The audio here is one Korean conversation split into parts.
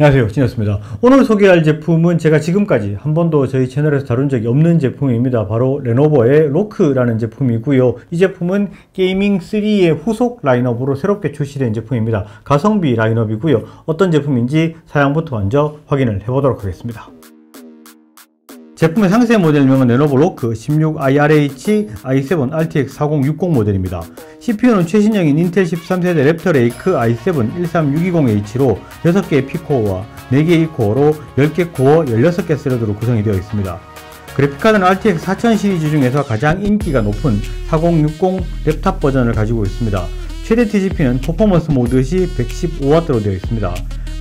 안녕하세요, 진이었습니다. 오늘 소개할 제품은 제가 지금까지 한 번도 저희 채널에서 다룬 적이 없는 제품입니다. 바로 레노버의 로크라는 제품이고요. 이 제품은 게이밍3의 후속 라인업으로 새롭게 출시된 제품입니다. 가성비 라인업이고요. 어떤 제품인지 사양부터 먼저 확인을 해보도록 하겠습니다. 제품의 상세 모델명은 레노버 로크 16IRH i7 RTX 4060 모델입니다. CPU는 최신형인 인텔 13세대 랩터 레이크 i7 13620H로 6개의 P코어와 4개의 E코어로 10개 코어 16개 스레드로 구성이 되어 있습니다. 그래픽카드는 RTX 4000 시리즈 중에서 가장 인기가 높은 4060 랩탑 버전을 가지고 있습니다. 최대 TGP는 퍼포먼스 모드 시 115W로 되어 있습니다.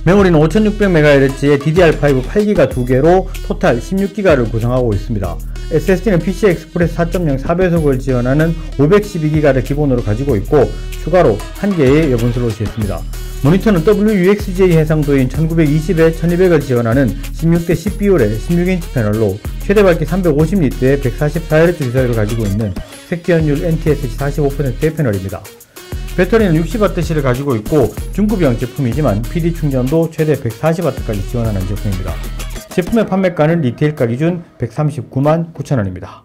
메모리는 5600MHz의 DDR5 8기가 2개로 토탈 16기가를 구성하고 있습니다. SSD는 PCI Express 4.0 4배속을 지원하는 512기가를 기본으로 가지고 있고 추가로 1개의 여분 슬롯이 있습니다. 모니터는 WUXJ 해상도인 1920에 1200을 지원하는 16대 CPU의 16인치 패널로 최대 밝기 350니트의 144Hz 주사율을 가지고 있는 색지연율 NTSC 45%의 패널입니다. 배터리는 60WC를 가지고 있고 중급형 제품이지만 PD 충전도 최대 140W까지 지원하는 제품입니다. 제품의 판매가는 리테일가 기준 139만 9천원입니다.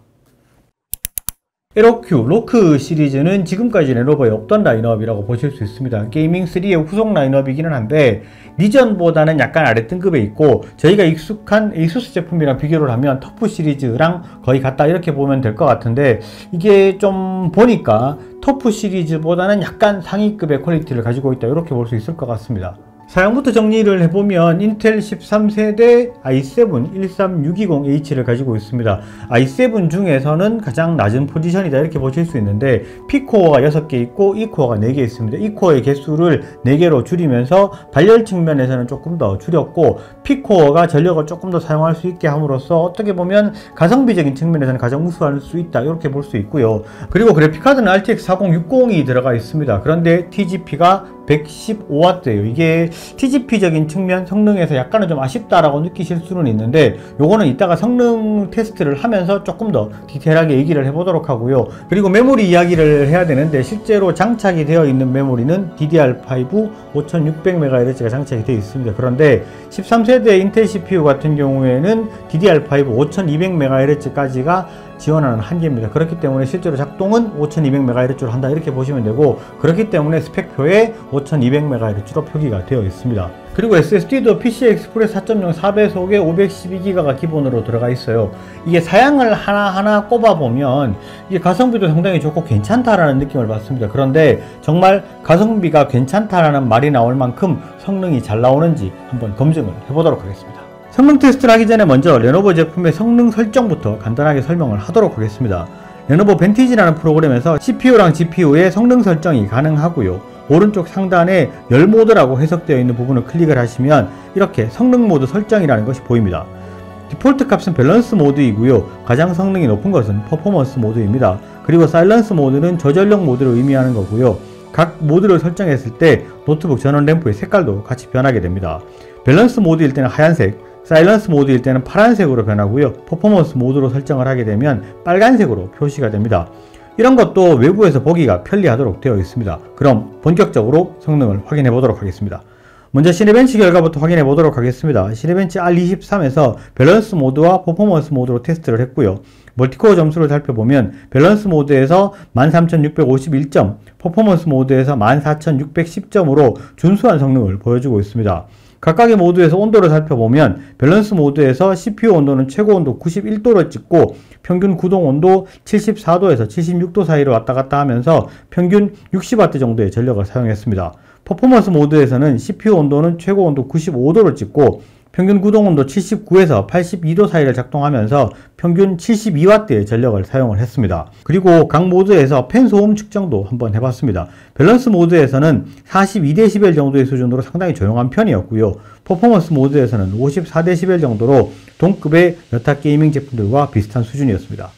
에러큐 로크 시리즈는 지금까지 레노버에 없던 라인업이라고 보실 수 있습니다. 게이밍3의 후속 라인업이기는 한데 이전보다는 약간 아래 등급에 있고 저희가 익숙한 에이수스 제품이랑 비교를 하면 터프 시리즈랑 거의 같다 이렇게 보면 될 것 같은데 이게 좀 보니까 터프 시리즈보다는 약간 상위급의 퀄리티를 가지고 있다 이렇게 볼 수 있을 것 같습니다. 사양부터 정리를 해보면 인텔 13세대 i7 13620H를 가지고 있습니다. i7 중에서는 가장 낮은 포지션이다 이렇게 보실 수 있는데 P코어가 6개 있고 E코어가 4개 있습니다. E코어의 개수를 4개로 줄이면서 발열 측면에서는 조금 더 줄였고 P코어가 전력을 조금 더 사용할 수 있게 함으로써 어떻게 보면 가성비적인 측면에서는 가장 우수할 수 있다 이렇게 볼 수 있고요. 그리고 그래픽카드는 RTX 4060이 들어가 있습니다. 그런데 TGP가 115W예요. 이게 TGP적인 측면 성능에서 약간은 좀 아쉽다라고 느끼실 수는 있는데 요거는 이따가 성능 테스트를 하면서 조금 더 디테일하게 얘기를 해보도록 하고요. 그리고 메모리 이야기를 해야 되는데 실제로 장착이 되어 있는 메모리는 DDR5 5600MHz가 장착이 되어 있습니다. 그런데 13세대 인텔 CPU 같은 경우에는 DDR5 5200MHz까지가 지원하는 한계입니다. 그렇기 때문에 실제로 작동은 5200MHz로 한다 이렇게 보시면 되고 그렇기 때문에 스펙표에 5200MHz로 표기가 되어 있습니다. 그리고 SSD도 PCI Express 4.0 4배속에 512기가가 기본으로 들어가 있어요. 이게 사양을 하나하나 꼽아보면 이게 가성비도 상당히 좋고 괜찮다라는 느낌을 받습니다. 그런데 정말 가성비가 괜찮다라는 말이 나올 만큼 성능이 잘 나오는지 한번 검증을 해보도록 하겠습니다. 성능 테스트를 하기 전에 먼저 레노버 제품의 성능 설정부터 간단하게 설명을 하도록 하겠습니다. 레노버 벤티지라는 프로그램에서 CPU랑 GPU의 성능 설정이 가능하고요. 오른쪽 상단에 열 모드라고 해석되어 있는 부분을 클릭을 하시면 이렇게 성능 모드 설정이라는 것이 보입니다. 디폴트 값은 밸런스 모드이고요. 가장 성능이 높은 것은 퍼포먼스 모드입니다. 그리고 사일런스 모드는 저전력 모드를 의미하는 거고요. 각 모드를 설정했을 때 노트북 전원 램프의 색깔도 같이 변하게 됩니다. 밸런스 모드일 때는 하얀색, 사일런스 모드일 때는 파란색으로 변하고요. 퍼포먼스 모드로 설정을 하게 되면 빨간색으로 표시가 됩니다. 이런 것도 외부에서 보기가 편리하도록 되어 있습니다. 그럼 본격적으로 성능을 확인해 보도록 하겠습니다. 먼저 시네벤치 결과부터 확인해 보도록 하겠습니다. 시네벤치 R23에서 밸런스 모드와 퍼포먼스 모드로 테스트를 했고요. 멀티코어 점수를 살펴보면 밸런스 모드에서 13651점, 퍼포먼스 모드에서 14610점으로 준수한 성능을 보여주고 있습니다. 각각의 모드에서 온도를 살펴보면 밸런스 모드에서 CPU 온도는 최고 온도 91도를 찍고 평균 구동 온도 74도에서 76도 사이로 왔다 갔다 하면서 평균 60W 정도의 전력을 사용했습니다. 퍼포먼스 모드에서는 CPU 온도는 최고 온도 95도를 찍고 평균 구동 온도 79에서 82도 사이를 작동하면서 평균 72W의 전력을 사용을 했습니다. 그리고 각 모드에서 팬 소음 측정도 한번 해봤습니다. 밸런스 모드에서는 42dB 정도의 수준으로 상당히 조용한 편이었고요. 퍼포먼스 모드에서는 54dB 정도로 동급의 여타 게이밍 제품들과 비슷한 수준이었습니다.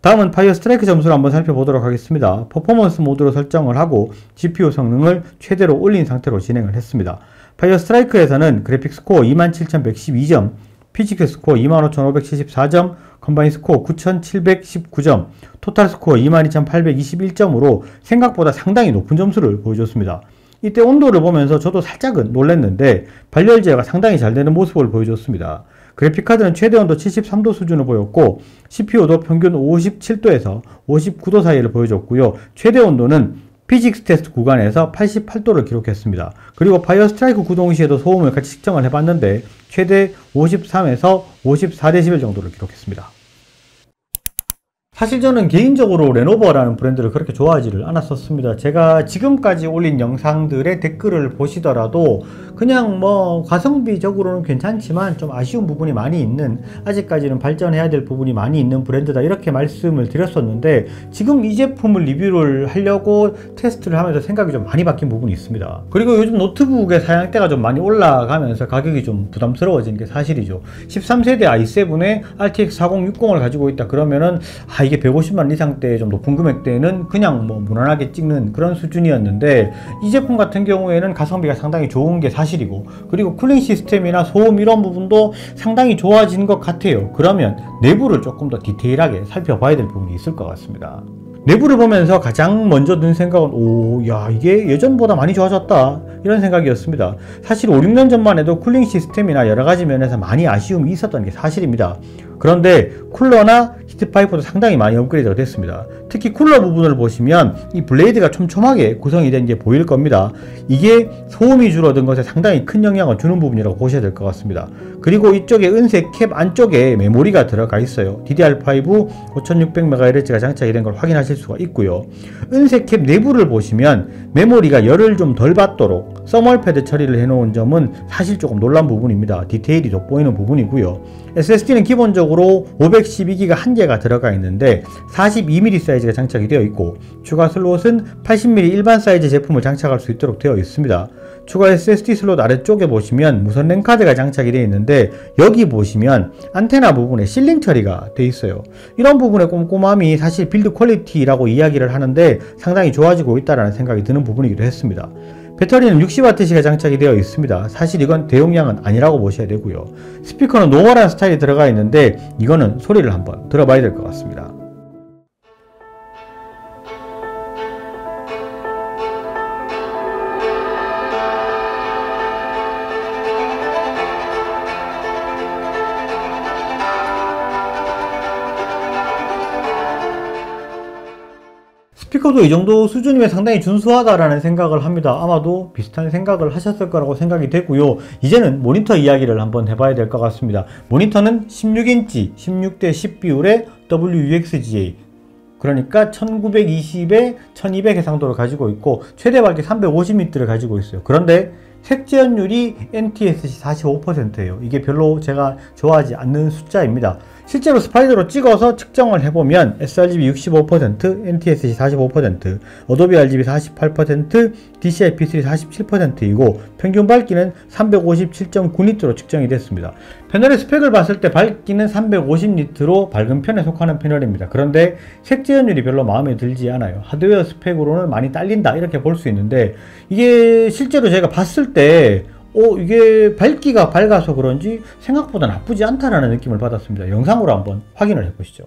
다음은 파이어 스트라이크 점수를 한번 살펴보도록 하겠습니다. 퍼포먼스 모드로 설정을 하고 GPU 성능을 최대로 올린 상태로 진행을 했습니다. 파이어 스트라이크에서는 그래픽 스코어 27112점, 피지컬 스코어 25574점, 컴바인 스코어 9719점, 토탈 스코어 22821점으로 생각보다 상당히 높은 점수를 보여줬습니다. 이때 온도를 보면서 저도 살짝은 놀랐는데 발열 제어가 상당히 잘 되는 모습을 보여줬습니다. 그래픽카드는 최대 온도 73도 수준을 보였고 CPU도 평균 57도에서 59도 사이를 보여줬고요. 최대 온도는 피직스 테스트 구간에서 88도를 기록했습니다. 그리고 파이어 스트라이크 구동 시에도 소음을 같이 측정을 해봤는데 최대 53에서 54dB 정도를 기록했습니다. 사실 저는 개인적으로 레노버라는 브랜드를 그렇게 좋아하지를 않았었습니다. 제가 지금까지 올린 영상들의 댓글을 보시더라도 그냥 뭐 가성비적으로는 괜찮지만 좀 아쉬운 부분이 많이 있는, 아직까지는 발전해야 될 부분이 많이 있는 브랜드다 이렇게 말씀을 드렸었는데, 지금 이 제품을 리뷰를 하려고 테스트를 하면서 생각이 좀 많이 바뀐 부분이 있습니다. 그리고 요즘 노트북의 사양대가 좀 많이 올라가면서 가격이 좀 부담스러워진 게 사실이죠. 13세대 i7에 RTX 4060을 가지고 있다 그러면은 이게 150만원 이상대 좀 높은 금액대는 그냥 뭐 무난하게 찍는 그런 수준이었는데, 이 제품 같은 경우에는 가성비가 상당히 좋은 게 사실이고, 그리고 쿨링 시스템이나 소음 이런 부분도 상당히 좋아진 것 같아요. 그러면 내부를 조금 더 디테일하게 살펴봐야 될 부분이 있을 것 같습니다. 내부를 보면서 가장 먼저 든 생각은 이게 예전보다 많이 좋아졌다 이런 생각이었습니다. 사실 5, 6년 전만 해도 쿨링 시스템이나 여러가지 면에서 많이 아쉬움이 있었던 게 사실입니다. 그런데 쿨러나 히트파이프도 상당히 많이 업그레이드가 됐습니다. 특히 쿨러 부분을 보시면 이 블레이드가 촘촘하게 구성이 된 게 보일 겁니다. 이게 소음이 줄어든 것에 상당히 큰 영향을 주는 부분이라고 보셔야 될 것 같습니다. 그리고 이쪽에 은색 캡 안쪽에 메모리가 들어가 있어요. DDR5 5600MHz가 장착이 된 걸 확인하실 수가 있고요. 은색 캡 내부를 보시면 메모리가 열을 좀 덜 받도록 서멀 패드 처리를 해놓은 점은 사실 조금 놀란 부분입니다. 디테일이 돋보이는 부분이고요. SSD는 기본적으로 512기가 한 개가 들어가 있는데 42mm 사이즈가 장착이 되어 있고, 추가 슬롯은 80mm 일반 사이즈 제품을 장착할 수 있도록 되어 있습니다. 추가 SSD 슬롯 아래쪽에 보시면 무선 랜 카드가 장착이 되어 있는데, 여기 보시면 안테나 부분에 실링 처리가 되어 있어요. 이런 부분의 꼼꼼함이 사실 빌드 퀄리티라고 이야기를 하는데 상당히 좋아지고 있다는 생각이 드는 부분이기도 했습니다. 배터리는 60W시가 장착이 되어 있습니다. 사실 이건 대용량은 아니라고 보셔야 되고요. 스피커는 노멀한 스타일이 들어가 있는데 이거는 소리를 한번 들어봐야 될 것 같습니다. 스피커도 이 정도 수준이면 상당히 준수하다라는 생각을 합니다. 아마도 비슷한 생각을 하셨을 거라고 생각이 되고요. 이제는 모니터 이야기를 한번 해봐야 될 것 같습니다. 모니터는 16인치 16대 10 비율의 WUXGA, 그러니까 1920에 1200 해상도를 가지고 있고 최대 밝기 350니트를 가지고 있어요. 그런데 색재현율이 NTSC 45%예요. 이게 별로 제가 좋아하지 않는 숫자입니다. 실제로 스파이더로 찍어서 측정을 해보면 sRGB 65%, NTSC 45%, 어도비 RGB 48%, DCI-P3 47%이고 평균 밝기는 357.9니트로 측정이 됐습니다. 패널의 스펙을 봤을 때 밝기는 350니트로 밝은 편에 속하는 패널입니다. 그런데 색재현율이 별로 마음에 들지 않아요. 하드웨어 스펙으로는 많이 딸린다 이렇게 볼 수 있는데, 이게 실제로 제가 봤을 때 이게 밝기가 밝아서 그런지 생각보다 나쁘지 않다라는 느낌을 받았습니다. 영상으로 한번 확인을 해보시죠.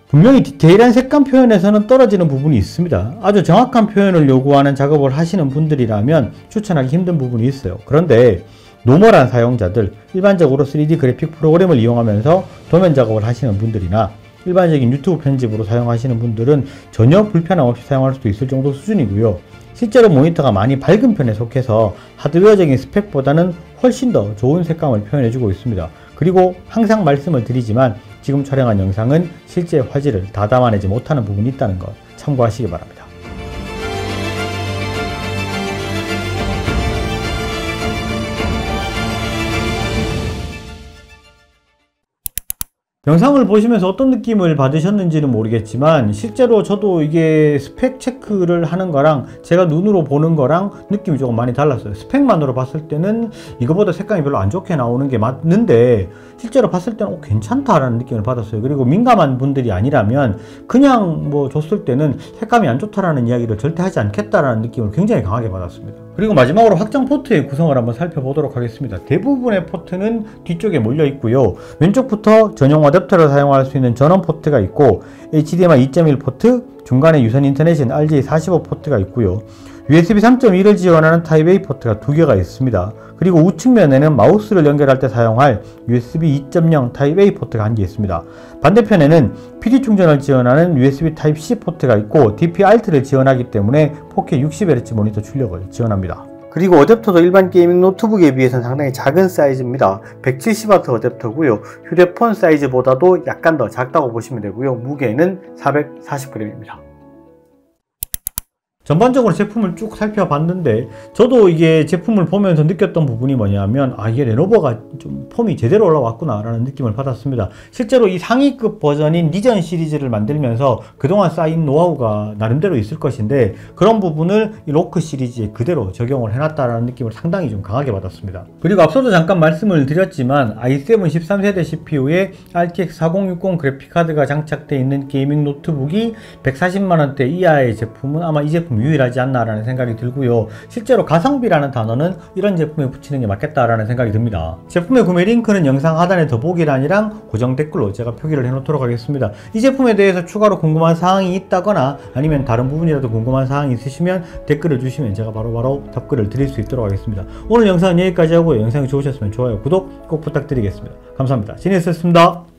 분명히 디테일한 색감 표현에서는 떨어지는 부분이 있습니다. 아주 정확한 표현을 요구하는 작업을 하시는 분들이라면 추천하기 힘든 부분이 있어요. 그런데 노멀한 사용자들, 일반적으로 3D 그래픽 프로그램을 이용하면서 도면 작업을 하시는 분들이나 일반적인 유튜브 편집으로 사용하시는 분들은 전혀 불편함 없이 사용할 수도 있을 정도 수준이고요. 실제로 모니터가 많이 밝은 편에 속해서 하드웨어적인 스펙보다는 훨씬 더 좋은 색감을 표현해주고 있습니다. 그리고 항상 말씀을 드리지만 지금 촬영한 영상은 실제 화질을 다 담아내지 못하는 부분이 있다는 것 참고하시기 바랍니다. 영상을 보시면서 어떤 느낌을 받으셨는지는 모르겠지만 실제로 저도 이게 스펙 체크를 하는 거랑 제가 눈으로 보는 거랑 느낌이 조금 많이 달랐어요. 스펙만으로 봤을 때는 이거보다 색감이 별로 안 좋게 나오는 게 맞는데 실제로 봤을 때는 괜찮다라는 느낌을 받았어요. 그리고 민감한 분들이 아니라면 그냥 뭐 줬을 때는 색감이 안 좋다라는 이야기를 절대 하지 않겠다라는 느낌을 굉장히 강하게 받았습니다. 그리고 마지막으로 확장 포트의 구성을 한번 살펴보도록 하겠습니다. 대부분의 포트는 뒤쪽에 몰려 있고요. 왼쪽부터 전용 어댑터를 사용할 수 있는 전원 포트가 있고 HDMI 2.1 포트, 중간에 유선 인터넷인 RJ45 포트가 있고요. USB 3.1을 지원하는 타입 A 포트가 2개가 있습니다. 그리고 우측면에는 마우스를 연결할 때 사용할 USB 2.0 타입 A 포트가 1개 있습니다. 반대편에는 PD 충전을 지원하는 USB 타입 C 포트가 있고 DP-ALT를 지원하기 때문에 4K 60Hz 모니터 출력을 지원합니다. 그리고 어댑터도 일반 게이밍 노트북에 비해서는 상당히 작은 사이즈입니다. 170W 어댑터고요. 휴대폰 사이즈보다도 약간 더 작다고 보시면 되고요. 무게는 440g입니다. 전반적으로 제품을 쭉 살펴봤는데 저도 이게 제품을 보면서 느꼈던 부분이 뭐냐면 이게 레노버가 좀 폼이 제대로 올라왔구나 라는 느낌을 받았습니다. 실제로 이 상위급 버전인 니전 시리즈를 만들면서 그동안 쌓인 노하우가 나름대로 있을 것인데 그런 부분을 이 로크 시리즈에 그대로 적용을 해놨다라는 느낌을 상당히 좀 강하게 받았습니다. 그리고 앞서도 잠깐 말씀을 드렸지만 i7 13세대 CPU에 RTX 4060 그래픽카드가 장착되어 있는 게이밍 노트북이 140만원대 이하의 제품은 아마 이 제품 유일하지 않나라는 생각이 들고요. 실제로 가성비라는 단어는 이런 제품에 붙이는 게 맞겠다라는 생각이 듭니다. 제품의 구매 링크는 영상 하단에 더보기란이랑 고정 댓글로 제가 표기를 해놓도록 하겠습니다. 이 제품에 대해서 추가로 궁금한 사항이 있다거나 아니면 다른 부분이라도 궁금한 사항이 있으시면 댓글을 주시면 제가 바로바로 답글을 드릴 수 있도록 하겠습니다. 오늘 영상은 여기까지 하고요. 영상이 좋으셨으면 좋아요, 구독 꼭 부탁드리겠습니다. 감사합니다. 지니스였습니다.